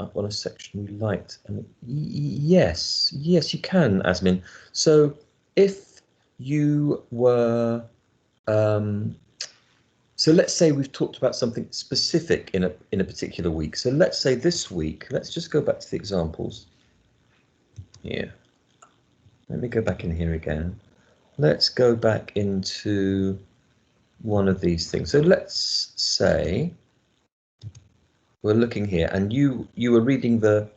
up on a section you liked? And yes, you can, Asmin. So if you were, so let's say we've talked about something specific in a particular week. So let's say this week, let's just go back to the examples. Yeah. Let me go back in here again. Let's go back into one of these things. So let's say we're looking here, and you were reading the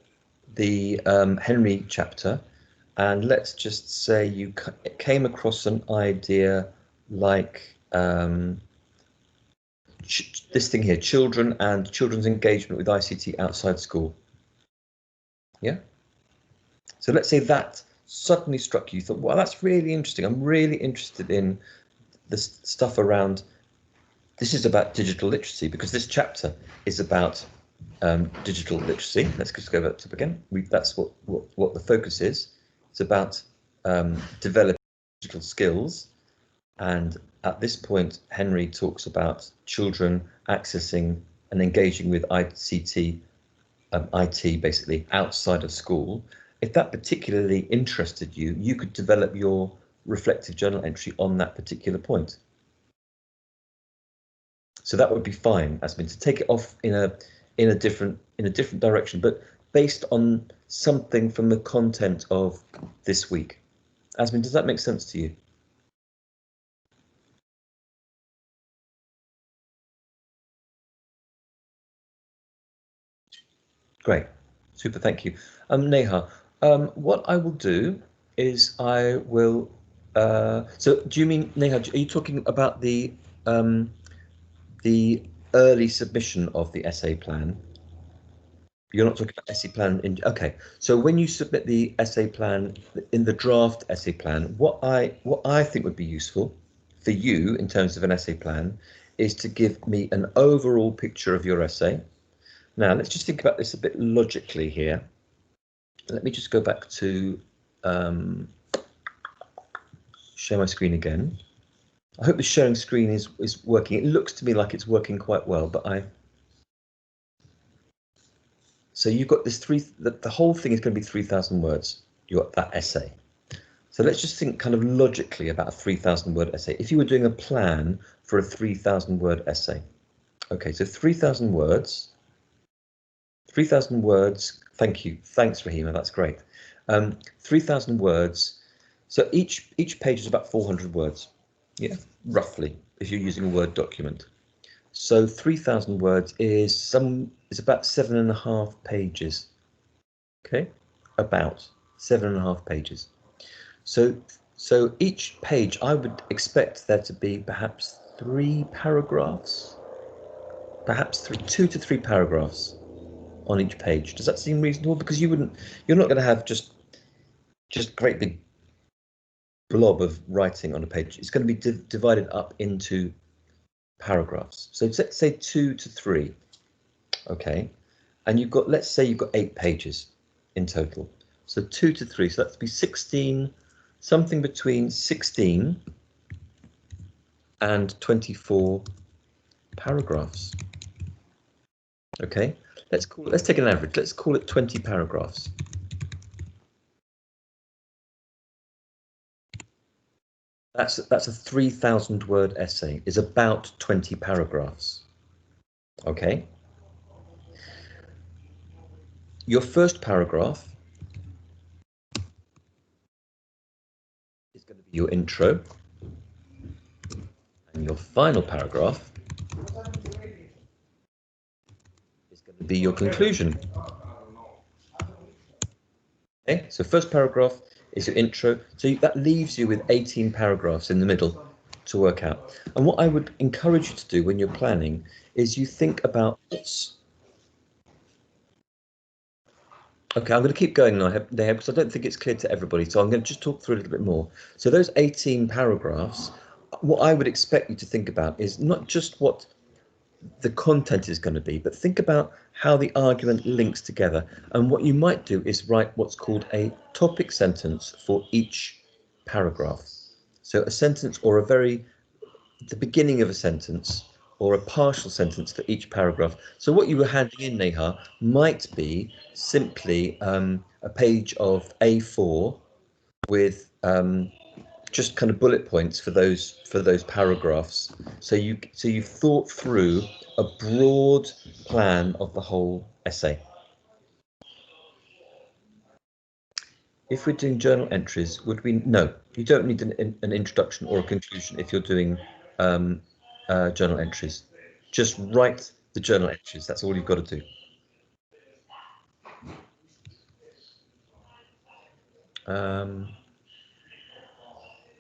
Henry chapter, and let's just say you came across an idea like this thing here: children and children's engagement with ICT outside school. Yeah. So let's say that suddenly struck you. You thought, well, that's really interesting. I'm really interested in this stuff around. This is about digital literacy, because this chapter is about digital literacy. Let's just go back to again. That's what the focus is. It's about developing digital skills, and at this point, Henry talks about children accessing and engaging with ICT, IT basically outside of school. If that particularly interested you, you could develop your reflective journal entry on that particular point. So that would be fine, Asmin, to take it off in a different direction, but based on something from the content of this week. Asmin, does that make sense to you? Great, super, thank you. Neha, what I will do is I will. So, do you mean, Neha? Are you talking about the early submission of the essay plan? You're not talking about essay plan in, okay. So when you submit the essay plan in the draft essay plan, what I think would be useful for you in terms of an essay plan is to give me an overall picture of your essay. Now let's just think about this a bit logically here. Let me just go back to share my screen again. I hope the sharing screen is working. It looks to me like it's working quite well, but so you've got this the whole thing is going to be 3,000 words. You got that essay. So let's just think kind of logically about a 3,000 word essay. If you were doing a plan for a 3,000 word essay. Okay, so 3,000 words. 3,000 words. Thank you. Thanks, Rahima. That's great. 3,000 words. So each page is about 400 words. Yeah, roughly, if you're using a Word document. So 3,000 words is about 7.5 pages. Okay, about 7.5 pages. So each page, I would expect there to be perhaps 3 paragraphs, perhaps 2 to 3 paragraphs on each page. Does that seem reasonable? Because you're not going to have just great big blob of writing on a page. It's going to be divided up into paragraphs. So let's say 2 to 3. Okay, and let's say you've got 8 pages in total. So 2 to 3, so that'd be 16, something between 16 and 24 paragraphs. Okay, let's take an average. Let's call it 20 paragraphs. That's a 3,000 word essay, is about 20 paragraphs. Okay. Your first paragraph is going to be your intro, and your final paragraph is going to be your conclusion. Okay, so first paragraph is your intro. So that leaves you with 18 paragraphs in the middle to work out. And what I would encourage you to do when you're planning is you think about what's... Okay, I'm going to keep going now, because I don't think it's clear to everybody. So I'm going to just talk through a little bit more. So those 18 paragraphs, what I would expect you to think about is not just what the content is going to be, but think about how the argument links together. And what you might do is write what's called a topic sentence for each paragraph. So a sentence or the beginning of a sentence or a partial sentence for each paragraph. So what you were handing in, Neha, might be simply a page of A4 with just kind of bullet points for those paragraphs. So you've thought through a broad plan of the whole essay. If we're doing journal entries, would we? No, you don't need an introduction or a conclusion if you're doing journal entries. Just write the journal entries. That's all you've got to do.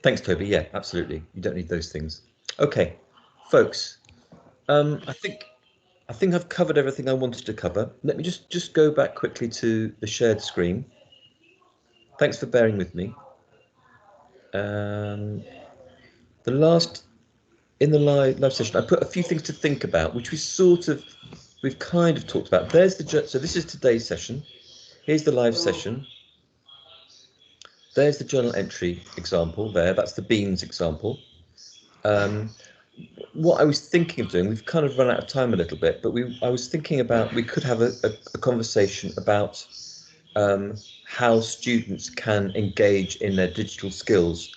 Thanks, Toby. Yeah, absolutely. You don't need those things. Okay, folks. I think I've covered everything I wanted to cover. Let me just go back quickly to the shared screen. Thanks for bearing with me. In the live session, I put a few things to think about, which we've kind of talked about. So this is today's session. Here's the live session. There's the journal entry example there. That's the beans example. What I was thinking of doing, we've kind of run out of time a little bit, but I was thinking about we could have a conversation about how students can engage in their digital skills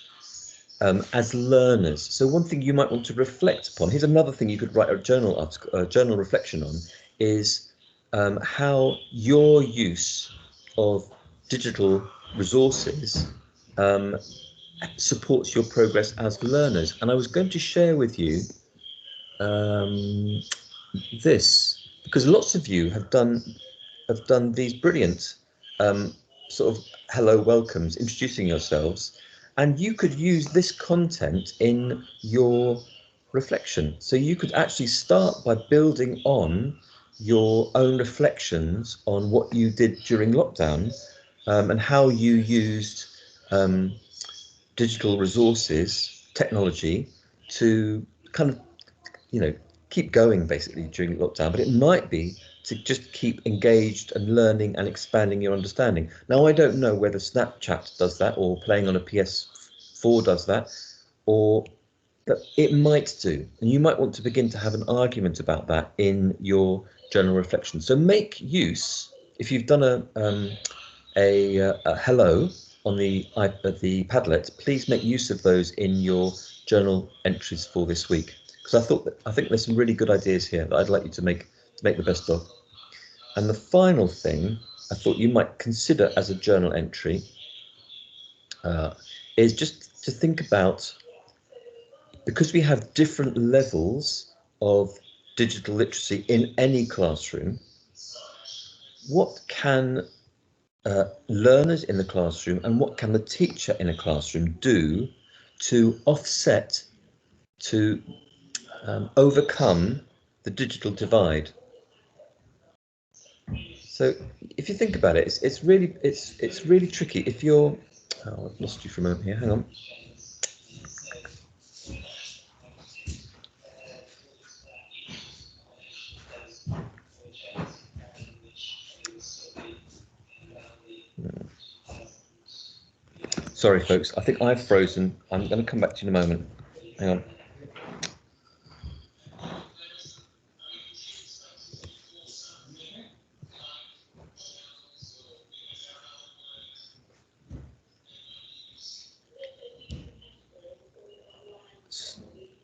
as learners. So one thing you might want to reflect upon, here's another thing you could write a journal reflection on, is how your use of digital resources supports your progress as learners. And I was going to share with you this, because lots of you have done these brilliant sort of hello welcomes, introducing yourselves, and you could use this content in your reflection. So you could actually start by building on your own reflections on what you did during lockdown, and how you used digital resources, technology, to kind of, keep going basically during lockdown. But it might be to just keep engaged and learning and expanding your understanding. Now, I don't know whether Snapchat does that or playing on a PS4 does that, or but it might do. And you might want to begin to have an argument about that in your journal reflection. So make use, if you've done a hello on the Padlet, please make use of those in your journal entries for this week, because I think there's some really good ideas here that I'd like you to make the best of. And the final thing I thought you might consider as a journal entry is just to think about, because we have different levels of digital literacy in any classroom, what can learners in the classroom and what can the teacher in a classroom do to offset, to overcome the digital divide? So if you think about it, it's really tricky. If you're, I've lost you for a moment here, hang on. Sorry, folks. I think I've frozen. I'm going to come back to you in a moment. Hang on.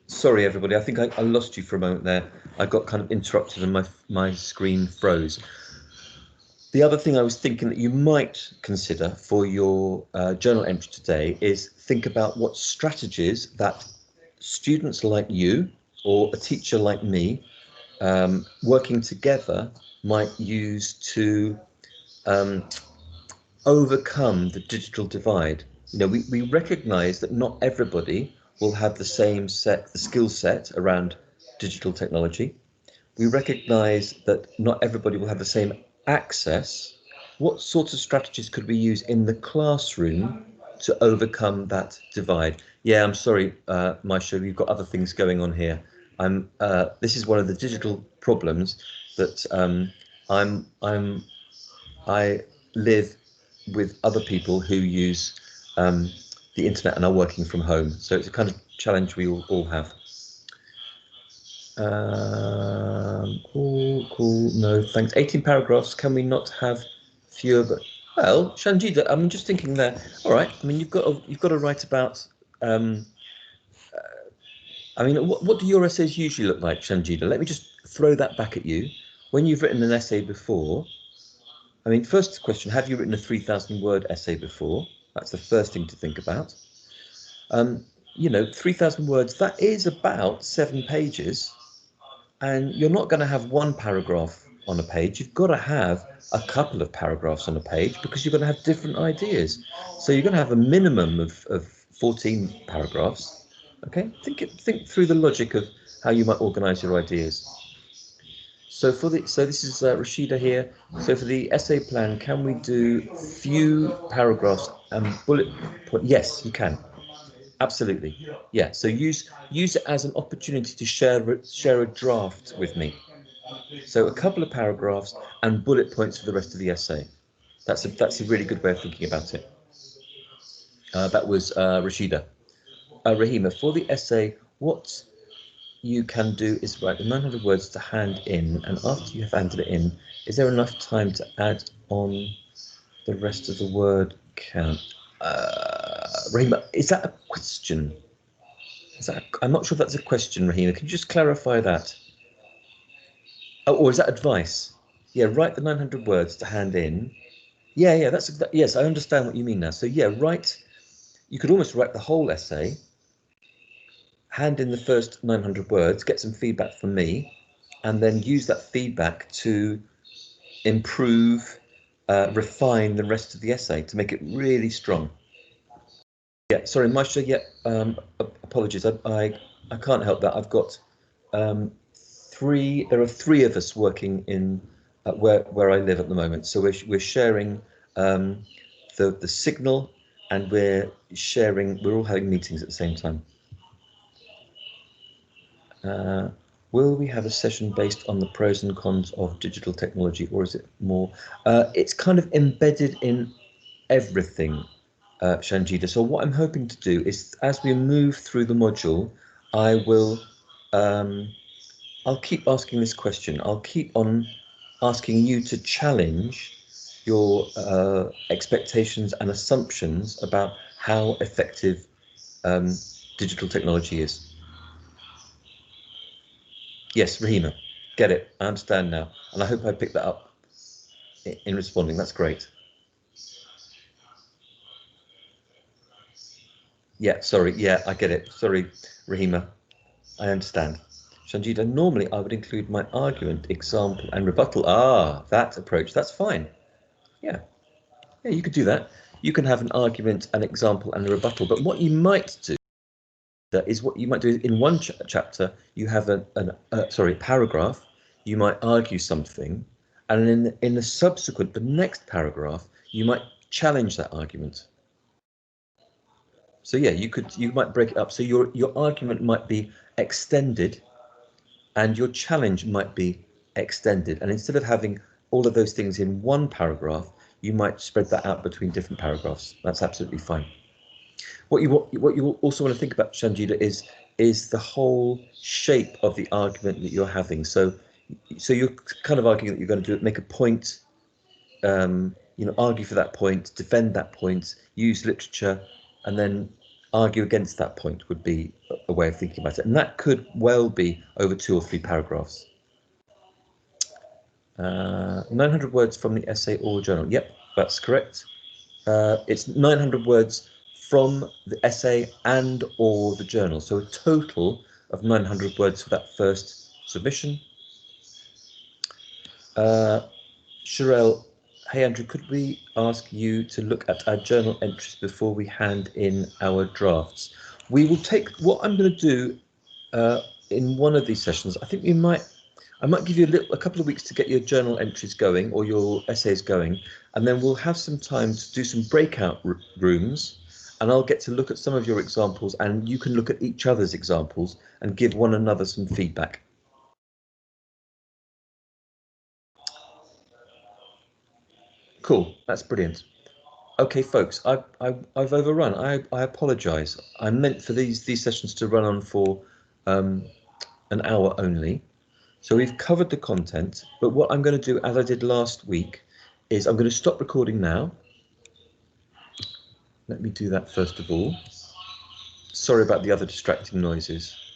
Sorry, everybody. I think I lost you for a moment there. I got kind of interrupted and my screen froze. The other thing I was thinking that you might consider for your journal entry today is think about what strategies that students like you or a teacher like me working together might use to overcome the digital divide. You know, we recognize that not everybody will have the same the skill set around digital technology. We recognize that not everybody will have the same access. What sorts of strategies could we use in the classroom to overcome that divide? Yeah, I'm sorry, Maisha, we've got other things going on here. This is one of the digital problems that I live with other people who use the internet and are working from home. So it's a kind of challenge we all have. Cool. No, thanks. 18 paragraphs. Can we not have fewer? But well, Shanjita, I'm just thinking there. All right. I mean, you've got to write about. I mean, what do your essays usually look like, Shanjita? Let me just throw that back at you. When you've written an essay before, I mean, first question: have you written a 3,000-word essay before? That's the first thing to think about. You know, 3,000 words. That is about 7 pages. And you're not going to have one paragraph on a page. You've got to have a couple of paragraphs on a page because you're going to have different ideas. So you're going to have a minimum of 14 paragraphs. Okay, think through the logic of how you might organize your ideas. So this is Rashida here. So for the essay plan, can we do few paragraphs and bullet point? Yes, you can. Absolutely. Yeah. So use it as an opportunity to share a draft with me. So a couple of paragraphs and bullet points for the rest of the essay. That's a really good way of thinking about it. That was Rashida. Rahima, for the essay, what you can do is write the 900 words to hand in, and after you have handed it in, is there enough time to add on the rest of the word count? Rahima, is that a question? I'm not sure if that's a question, Rahima. Can you just clarify that? Oh, or is that advice? Yeah, write the 900 words to hand in. Yeah, yes, I understand what you mean now. So yeah, you could almost write the whole essay, hand in the first 900 words, get some feedback from me, and then use that feedback to improve, refine the rest of the essay to make it really strong. Yeah, sorry, Maisha, yeah, apologies, I can't help that. I've got there are 3 of us working in where I live at the moment. So we're sharing the signal, and we're all having meetings at the same time. Will we have a session based on the pros and cons of digital technology, or is it more? It's kind of embedded in everything, Shanjita. So what I'm hoping to do is, as we move through the module, I'll keep asking this question. I'll keep on asking you to challenge your expectations and assumptions about how effective digital technology is. Yes, Rahima, get it. I understand now. And I hope I picked that up in responding. That's great. Yeah, sorry. Yeah, I get it. Sorry, Rahima. I understand. Shanjita, normally I would include my argument, example, and rebuttal. Ah, that approach. That's fine. Yeah. Yeah, you could do that. You can have an argument, an example, and a rebuttal. But what you might do is in one chapter, you have a paragraph. You might argue something, and in the next paragraph, you might challenge that argument. So yeah, you might break it up. So your argument might be extended, and your challenge might be extended. And instead of having all of those things in one paragraph, you might spread that out between different paragraphs. That's absolutely fine. What you also want to think about, Shanjita, is the whole shape of the argument that you're having. So you're kind of arguing that you're going to make a point, argue for that point, defend that point, use literature, and then argue against that point would be a way of thinking about it. And that could well be over 2 or 3 paragraphs. 900 words from the essay or journal. Yep, that's correct. It's 900 words from the essay and or the journal. So a total of 900 words for that first submission. Sherelle, hey Andrew, could we ask you to look at our journal entries before we hand in our drafts? We will take what I'm going to do in one of these sessions. I think I might give you a couple of weeks to get your journal entries going or your essays going, and then we'll have some time to do some breakout rooms, and I'll get to look at some of your examples, and you can look at each other's examples and give one another some feedback. Cool, that's brilliant. Okay, folks, I've overrun. I apologise. I meant for these sessions to run on for an hour only. So we've covered the content, but what I'm going to do, as I did last week, is I'm going to stop recording now. Let me do that first of all. Sorry about the other distracting noises.